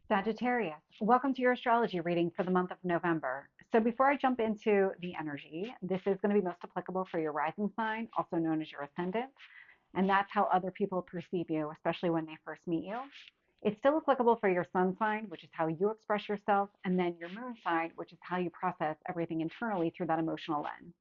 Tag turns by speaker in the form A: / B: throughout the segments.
A: Sagittarius, welcome to your astrology reading for the month of November. So before I jump into the energy, this is going to be most applicable for your rising sign, also known as your ascendant, and that's how other people perceive you, especially when they first meet you. It's still applicable for your sun sign, which is how you express yourself, and then your moon sign, which is how you process everything internally through that emotional lens.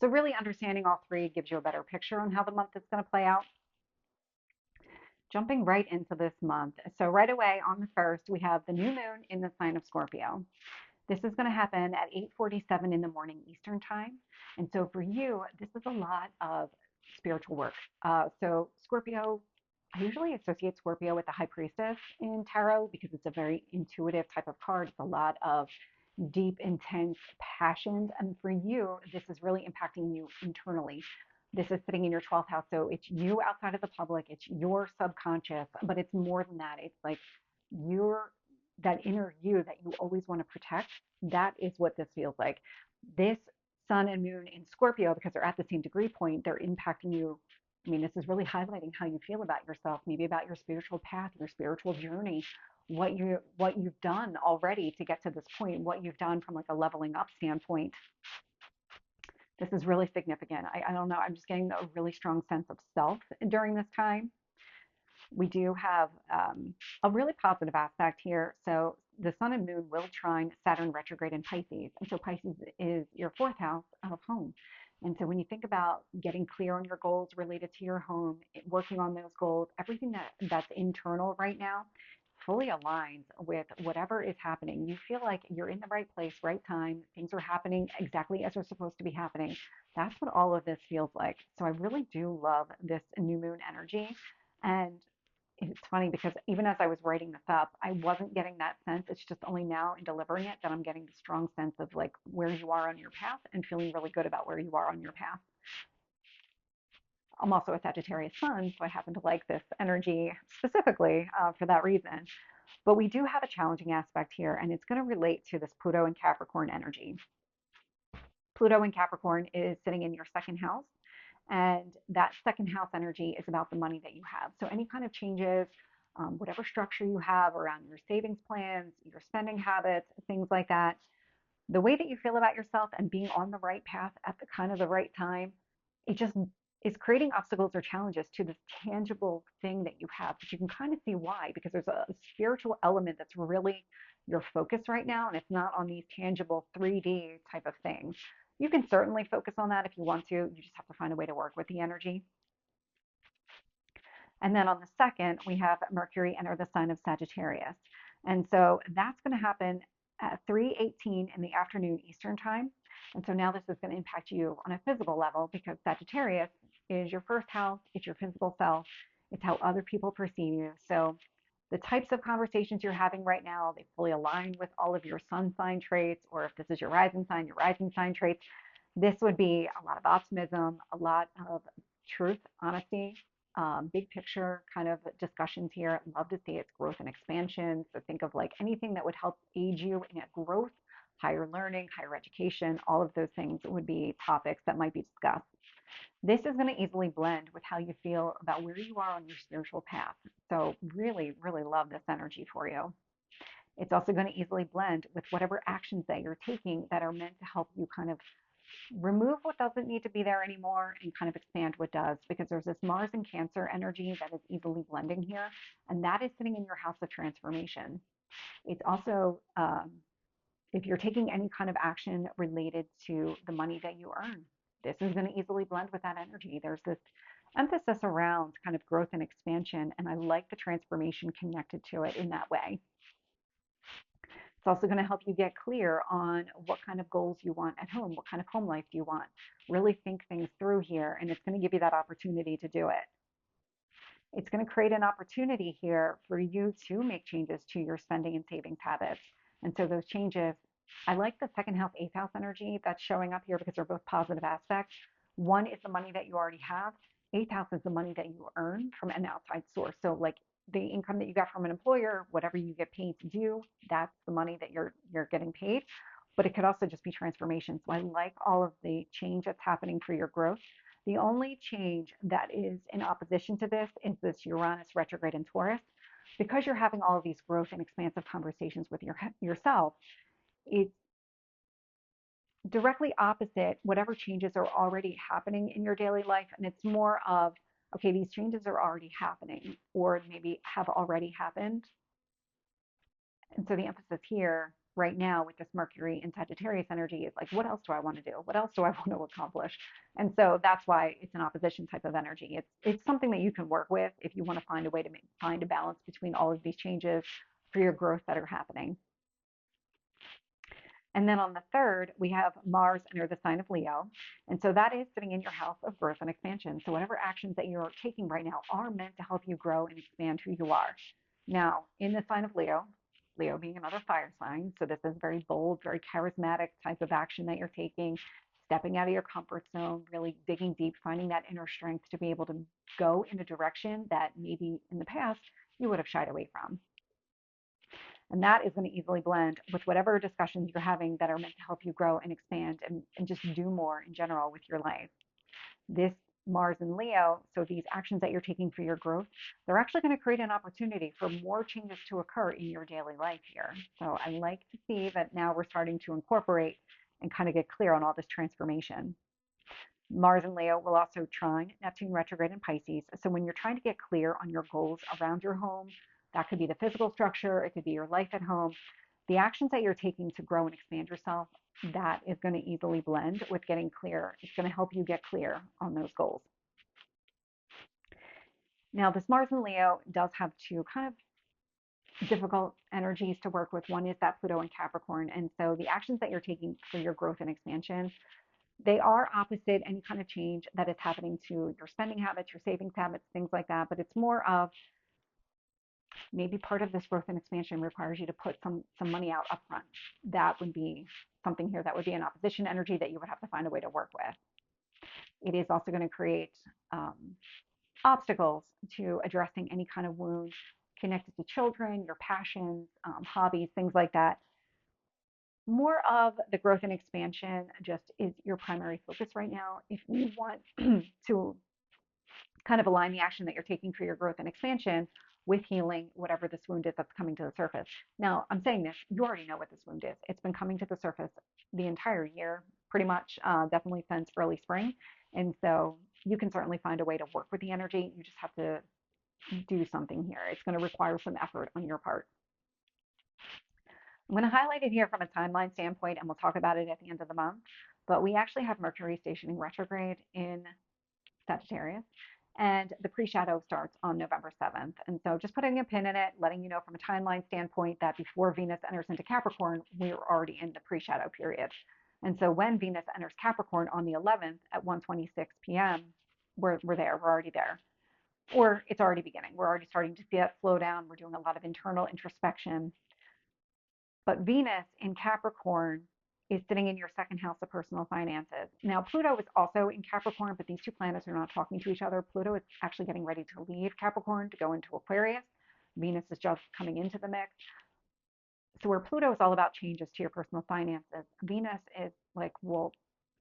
A: So really understanding all three gives you a better picture on how the month is going to play out. Jumping right into this month. So right away on the 1st, we have the new moon in the sign of Scorpio. This is going to happen at 8:47 in the morning Eastern time. And so for you, this is a lot of spiritual work. So Scorpio, I usually associate Scorpio with the High Priestess in tarot because it's a very intuitive type of card. It's a lot of deep, intense passions. And for you, this is really impacting you internally. This is sitting in your 12th house. So it's you outside of the public, it's your subconscious, but it's more than that. It's like your that inner you that you always want to protect. That is what this feels like. This sun and moon in Scorpio, because they're at the same degree point, they're impacting you. I mean, this is really highlighting how you feel about yourself, maybe about your spiritual path, your spiritual journey, what you've done already to get to this point, what you've done from like a leveling up standpoint. This is really significant. I don't know. I'm just getting a really strong sense of self during this time. We do have a really positive aspect here. So the sun and moon will trine Saturn retrograde in Pisces. And so Pisces is your fourth house of home. And so when you think about getting clear on your goals related to your home, working on those goals, everything that's internal right now fully aligns with whatever is happening. You feel like you're in the right place, right time. Things are happening exactly as they're supposed to be happening. That's what all of this feels like. So I really do love this new moon energy. And it's funny because even as I was writing this up, I wasn't getting that sense. It's just only now in delivering it that I'm getting the strong sense of like where you are on your path and feeling really good about where you are on your path. I'm also a Sagittarius sun, so I happen to like this energy specifically for that reason. But we do have a challenging aspect here, and it's going to relate to this Pluto and Capricorn energy. Pluto in Capricorn is sitting in your second house, and that second house energy is about the money that you have. So any kind of changes, whatever structure you have around your savings plans, your spending habits, things like that, the way that you feel about yourself and being on the right path at the kind of the right time, it just is creating obstacles or challenges to this tangible thing that you have. But you can kind of see why, because there's a spiritual element that's really your focus right now, and it's not on these tangible 3D type of things. You can certainly focus on that if you want to. You just have to find a way to work with the energy. And then on the 2nd, we have Mercury enter the sign of Sagittarius. And so that's going to happen at 3:18 in the afternoon Eastern time. And so now this is going to impact you on a physical level because Sagittarius is your first house, it's your physical self, it's how other people perceive you. So the types of conversations you're having right now, they fully align with all of your sun sign traits, or if this is your rising sign traits. This would be a lot of optimism, a lot of truth, honesty, big picture kind of discussions here. Love to see its growth and expansion. So think of like anything that would help aid you in a growth, higher learning, higher education, all of those things would be topics that might be discussed. This is going to easily blend with how you feel about where you are on your spiritual path. So really, really love this energy for you. It's also going to easily blend with whatever actions that you're taking that are meant to help you kind of remove what doesn't need to be there anymore and kind of expand what does, because there's this Mars and Cancer energy that is easily blending here, and that is sitting in your house of transformation. It's also, if you're taking any kind of action related to the money that you earn, this is going to easily blend with that energy. There's this emphasis around kind of growth and expansion, and I like the transformation connected to it in that way. It's also going to help you get clear on what kind of goals you want at home. What kind of home life do you want? Really think things through here, and it's going to give you that opportunity to do it. It's going to create an opportunity here for you to make changes to your spending and savings habits. And so those changes, I like the second house, eighth house energy that's showing up here because they're both positive aspects. One is the money that you already have. Eighth house is the money that you earn from an outside source. So like the income that you got from an employer, whatever you get paid to do, that's the money that you're getting paid. But it could also just be transformation. So I like all of the change that's happening for your growth. The only change that is in opposition to this is this Uranus retrograde in Taurus. because you're having all of these growth and expansive conversations with yourself, it's directly opposite whatever changes are already happening in your daily life. And it's more of, okay, these changes are already happening or maybe have already happened. And so the emphasis here right now with this Mercury and Sagittarius energy is like, what else do I want to do? What else do I want to accomplish? And so that's why it's an opposition type of energy. It's something that you can work with if you want to find a way to find a balance between all of these changes for your growth that are happening. And then on the 3rd, we have Mars enter the sign of Leo. And so that is sitting in your house of growth and expansion. So whatever actions that you're taking right now are meant to help you grow and expand who you are. Now, in the sign of Leo, Leo being another fire sign, so this is very bold, very charismatic type of action that you're taking, stepping out of your comfort zone, really digging deep, finding that inner strength to be able to go in a direction that maybe in the past you would have shied away from. And that is going to easily blend with whatever discussions you're having that are meant to help you grow and expand and just do more in general with your life. This Mars and Leo, so these actions that you're taking for your growth, they're actually going to create an opportunity for more changes to occur in your daily life here. So I like to see that now we're starting to incorporate and kind of get clear on all this transformation. Mars and Leo will also trine Neptune retrograde in Pisces. So when you're trying to get clear on your goals around your home, that could be the physical structure, it could be your life at home, the actions that you're taking to grow and expand yourself, that is going to easily blend with getting clear. It's going to help you get clear on those goals. Now, this Mars and Leo does have two kind of difficult energies to work with. One is that Pluto and Capricorn. And so the actions that you're taking for your growth and expansion, they are opposite any kind of change that is happening to your spending habits, your savings habits, things like that. But it's more of maybe part of this growth and expansion requires you to put some money out upfront. That would be something here that would be an opposition energy that you would have to find a way to work with. It is also going to create obstacles to addressing any kind of wound connected to children, your passions, hobbies, things like that. More of the growth and expansion just is your primary focus right now. If you want to kind of align the action that you're taking for your growth and expansion with healing whatever this wound is that's coming to the surface. Now, I'm saying this, you already know what this wound is. It's been coming to the surface the entire year, pretty much, definitely since early spring. And so you can certainly find a way to work with the energy. You just have to do something here. It's going to require some effort on your part. I'm going to highlight it here from a timeline standpoint, and we'll talk about it at the end of the month. But we actually have Mercury stationing retrograde in Sagittarius, and the pre-shadow starts on November 7th. And so just putting a pin in it, letting you know from a timeline standpoint that before Venus enters into Capricorn, we're already in the pre-shadow period. And so when Venus enters Capricorn on the 11th at 1:26 p.m., we're there, we're already there. Or it's already beginning. We're already starting to see that slow down. We're doing a lot of internal introspection. But Venus in Capricorn is sitting in your second house of personal finances. Now, Pluto is also in Capricorn, but these two planets are not talking to each other. Pluto is actually getting ready to leave Capricorn to go into Aquarius. Venus is just coming into the mix. So where Pluto is all about changes to your personal finances, Venus is like, well,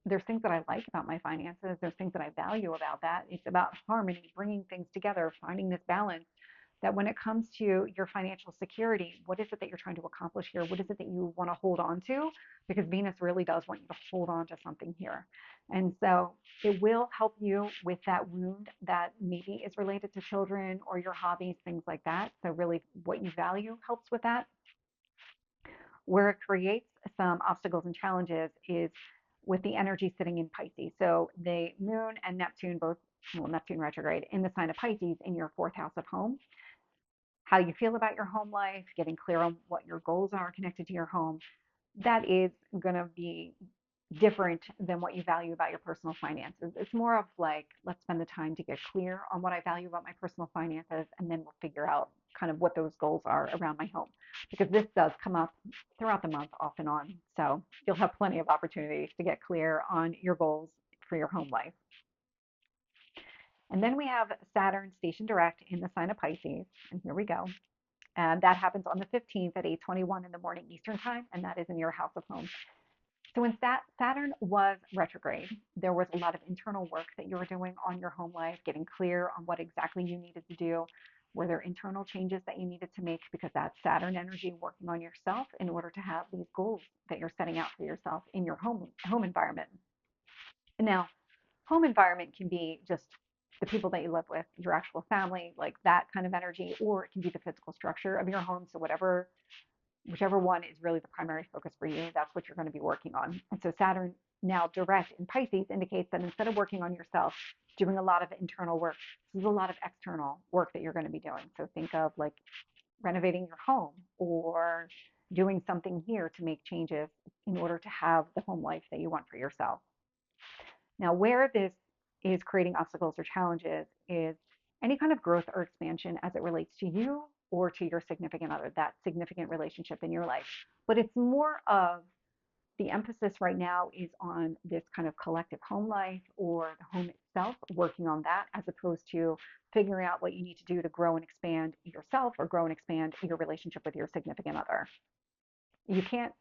A: there's things that I like about my finances. There's things that I value about that. It's about harmony, bringing things together, finding this balance that when it comes to your financial security, what is it that you're trying to accomplish here? What is it that you want to hold on to? Because Venus really does want you to hold on to something here. And so it will help you with that wound that maybe is related to children or your hobbies, things like that. So really what you value helps with that. Where it creates some obstacles and challenges is with the energy sitting in Pisces. So the moon and Neptune, both, well, Neptune retrograde in the sign of Pisces in your 4th house of home. How you feel about your home life, getting clear on what your goals are connected to your home, that is going to be different than what you value about your personal finances. It's more of like, let's spend the time to get clear on what I value about my personal finances, and then we'll figure out kind of what those goals are around my home. Because this does come up throughout the month off and on. So you'll have plenty of opportunities to get clear on your goals for your home life. And then we have Saturn stationed direct in the sign of Pisces. And here we go. And that happens on the 15th at 8:21 in the morning Eastern time, and that is in your house of home. So when Saturn was retrograde, there was a lot of internal work that you were doing on your home life, getting clear on what exactly you needed to do, Were there internal changes that you needed to make because that's Saturn energy working on yourself in order to have these goals that you're setting out for yourself in your home environment? Now, home environment can be just the people that you live with, your actual family, like that kind of energy, or it can be the physical structure of your home. So whichever one is really the primary focus for you, that's what you're going to be working on. And so Saturn now direct in Pisces indicates that instead of working on yourself, doing a lot of internal work, this is a lot of external work that you're going to be doing. So think of like renovating your home or doing something here to make changes in order to have the home life that you want for yourself. Now, where this is creating obstacles or challenges is any kind of growth or expansion as it relates to you or to your significant other, that significant relationship in your life. But it's more of the emphasis right now is on this kind of collective home life or the home itself, working on that as opposed to figuring out what you need to do to grow and expand yourself or grow and expand your relationship with your significant other. You can't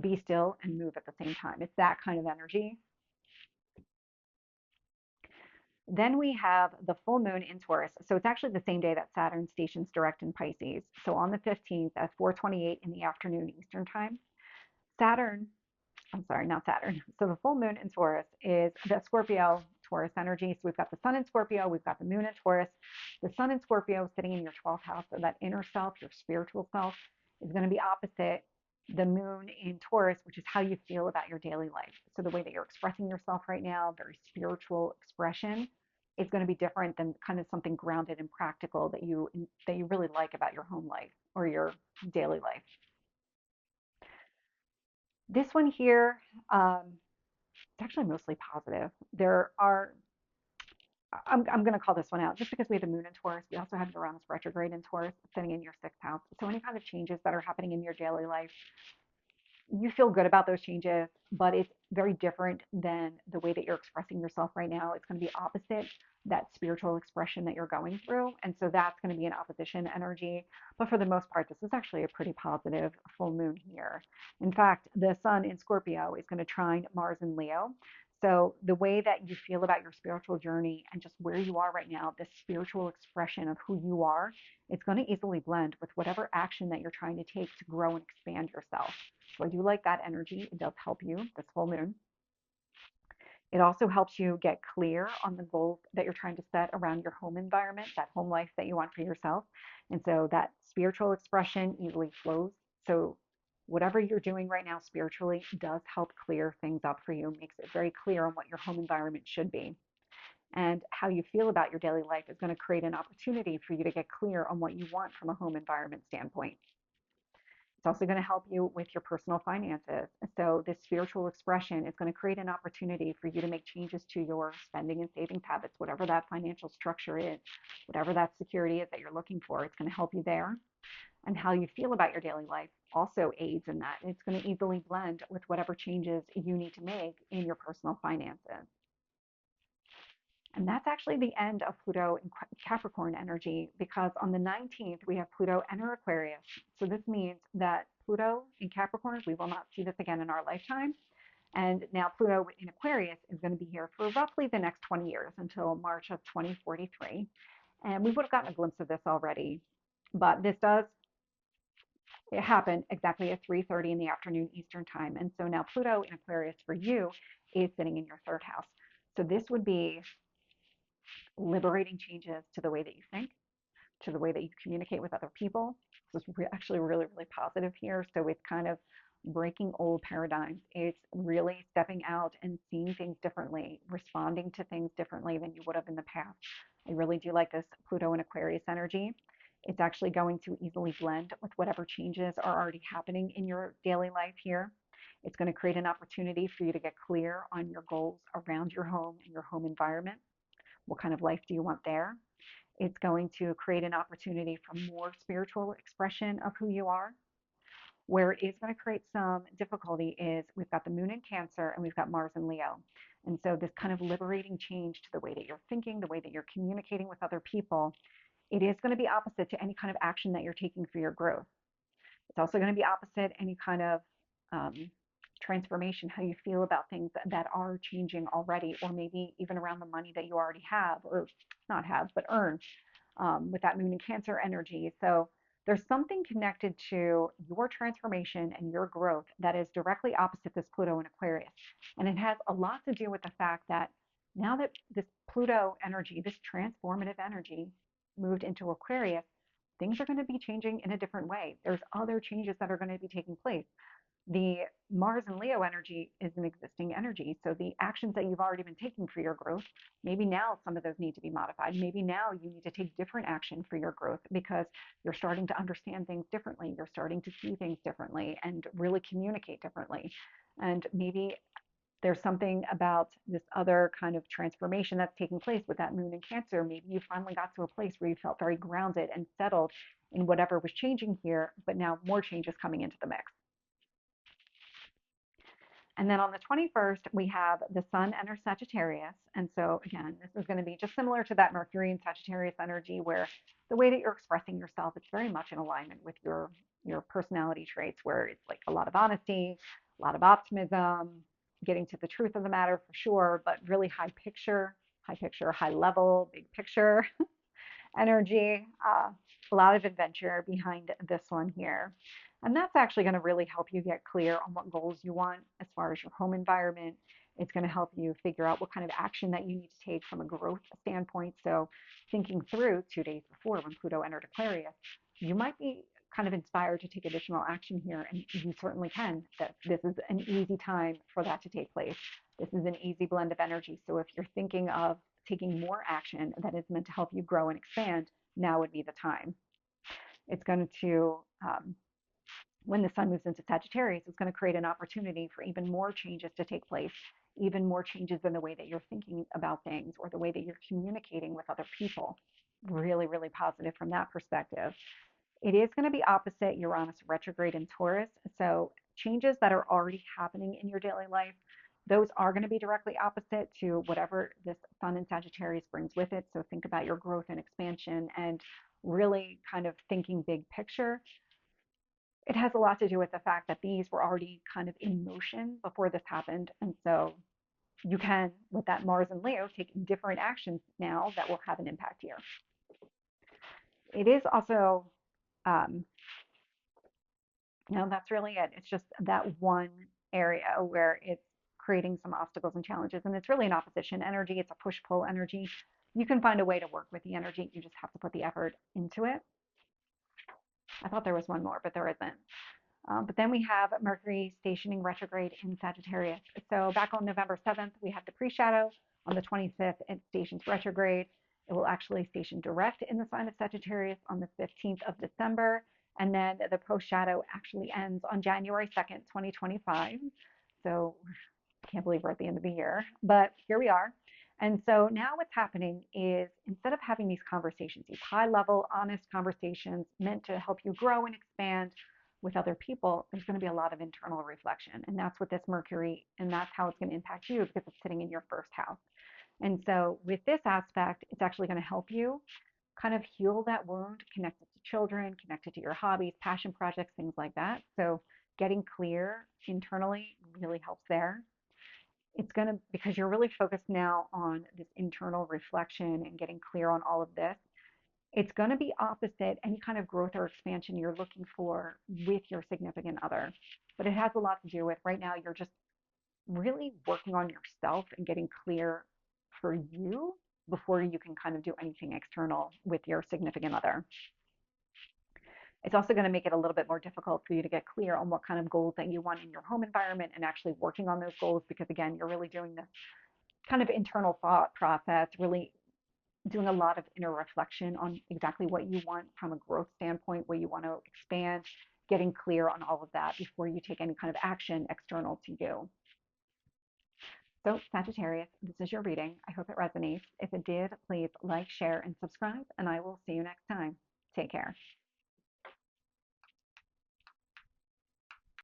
A: be still and move at the same time. It's that kind of energy. Then we have the full moon in Taurus. So it's actually the same day that Saturn stations direct in Pisces. So on the 15th at 4:28 in the afternoon Eastern time, Saturn, I'm sorry, not Saturn. So the full moon in Taurus is the Scorpio Taurus energy. So we've got the sun in Scorpio, we've got the moon in Taurus. The sun in Scorpio sitting in your 12th house, so that inner self, your spiritual self, is going to be opposite the moon in Taurus, which is how you feel about your daily life. So the way that you're expressing yourself right now, very spiritual expression, is going to be different than kind of something grounded and practical that you really like about your home life or your daily life. This one here, it's actually mostly positive. I'm going to call this one out just because we have the moon in Taurus. We also have Uranus retrograde in Taurus sitting in your 6th house. So any kind of changes that are happening in your daily life, you feel good about those changes, but it's very different than the way that you're expressing yourself right now. It's going to be opposite that spiritual expression that you're going through. And so that's going to be an opposition energy. But for the most part, this is actually a pretty positive full moon here. In fact, the sun in Scorpio is going to trine Mars in Leo. So the way that you feel about your spiritual journey and just where you are right now, this spiritual expression of who you are, it's going to easily blend with whatever action that you're trying to take to grow and expand yourself. So I do like that energy. It does help you, this full moon. It also helps you get clear on the goals that you're trying to set around your home environment, that home life that you want for yourself. And so that spiritual expression easily flows. So whatever you're doing right now spiritually does help clear things up for you, makes it very clear on what your home environment should be. And how you feel about your daily life is going to create an opportunity for you to get clear on what you want from a home environment standpoint. It's also going to help you with your personal finances. So this spiritual expression is going to create an opportunity for you to make changes to your spending and savings habits, whatever that financial structure is, whatever that security is that you're looking for. It's going to help you there. And how you feel about your daily life also aids in that. And it's going to easily blend with whatever changes you need to make in your personal finances. And that's actually the end of Pluto in Capricorn energy, because on the 19th, we have Pluto enter Aquarius. So this means that Pluto in Capricorn, we will not see this again in our lifetime. And now Pluto in Aquarius is going to be here for roughly the next 20 years until March of 2043. And we would have gotten a glimpse of this already, but this does happen exactly at 3:30 in the afternoon Eastern time. And so now Pluto in Aquarius for you is sitting in your 3rd house. So this would be liberating changes to the way that you think, to the way that you communicate with other people. So it's actually really, really positive here. So it's kind of breaking old paradigms. It's really stepping out and seeing things differently, responding to things differently than you would have in the past. I really do like this Pluto and Aquarius energy. It's actually going to easily blend with whatever changes are already happening in your daily life here. It's going to create an opportunity for you to get clear on your goals around your home and your home environment. What kind of life do you want there? It's going to create an opportunity for more spiritual expression of who you are. Where it is going to create some difficulty is we've got the moon in Cancer and we've got Mars in Leo. And so this kind of liberating change to the way that you're thinking, the way that you're communicating with other people, it is going to be opposite to any kind of action that you're taking for your growth. It's also going to be opposite any kind of transformation, how you feel about things that are changing already, or maybe even around the money that you already have, or not have, but earn. with that moon in Cancer energy. So there's something connected to your transformation and your growth that is directly opposite this Pluto in Aquarius. And it has a lot to do with the fact that now that this Pluto energy, this transformative energy, moved into Aquarius, things are going to be changing in a different way. There's other changes that are going to be taking place. The Mars and Leo energy is an existing energy. So the actions that you've already been taking for your growth, maybe now some of those need to be modified. Maybe now you need to take different action for your growth because you're starting to understand things differently. You're starting to see things differently and really communicate differently. And maybe there's something about this other kind of transformation that's taking place with that moon in Cancer. Maybe you finally got to a place where you felt very grounded and settled in whatever was changing here, but now more change is coming into the mix. And then on the 21st, we have the Sun enters Sagittarius. And so again, this is going to be just similar to that Mercury and Sagittarius energy where the way that you're expressing yourself, it's very much in alignment with your personality traits, where it's like a lot of honesty, a lot of optimism, getting to the truth of the matter for sure, but really high picture, high level, big picture energy, a lot of adventure behind this one here. And that's actually going to really help you get clear on what goals you want as far as your home environment. It's going to help you figure out what kind of action that you need to take from a growth standpoint. So thinking through 2 days before when Pluto entered Aquarius, you might be kind of inspired to take additional action here, and you certainly can. That this is an easy time for that to take place. This is an easy blend of energy. So if you're thinking of taking more action that is meant to help you grow and expand, now would be the time. It's going to, when the sun moves into Sagittarius, it's going to create an opportunity for even more changes to take place, even more changes in the way that you're thinking about things or the way that you're communicating with other people. Really, really positive from that perspective. It is going to be opposite Uranus retrograde in Taurus. So changes that are already happening in your daily life, those are going to be directly opposite to whatever this sun in Sagittarius brings with it. So think about your growth and expansion and really kind of thinking big picture. It has a lot to do with the fact that these were already kind of in motion before this happened. And so you can, with that Mars and Leo, take different actions now that will have an impact here. It is also, that's really it. It's just that one area where it's creating some obstacles and challenges. And it's really an opposition energy. It's a push-pull energy. You can find a way to work with the energy. You just have to put the effort into it. I thought there was one more, but there isn't. But then we have Mercury stationing retrograde in Sagittarius. So back on November 7th, we have the pre-shadow. On the 25th, it stations retrograde. It will actually station direct in the sign of Sagittarius on the 15th of December. And then the post-shadow actually ends on January 2nd, 2025. So I can't believe we're at the end of the year, but here we are. And so now what's happening is instead of having these conversations, these high-level, honest conversations meant to help you grow and expand with other people, there's going to be a lot of internal reflection. And that's what this Mercury, and that's how it's going to impact you because it's sitting in your first house. And so with this aspect, it's actually going to help you kind of heal that wound, connected to children, connected to your hobbies, passion projects, things like that. So getting clear internally really helps there. It's going to, because you're really focused now on this internal reflection and getting clear on all of this, it's going to be opposite any kind of growth or expansion you're looking for with your significant other. But it has a lot to do with right now, you're just really working on yourself and getting clear for you before you can kind of do anything external with your significant other. It's also going to make it a little bit more difficult for you to get clear on what kind of goals that you want in your home environment and actually working on those goals because, again, you're really doing this kind of internal thought process, really doing a lot of inner reflection on exactly what you want from a growth standpoint, what you want to expand, getting clear on all of that before you take any kind of action external to you. So Sagittarius, this is your reading. I hope it resonates. If it did, please like, share, and subscribe, and I will see you next time. Take care.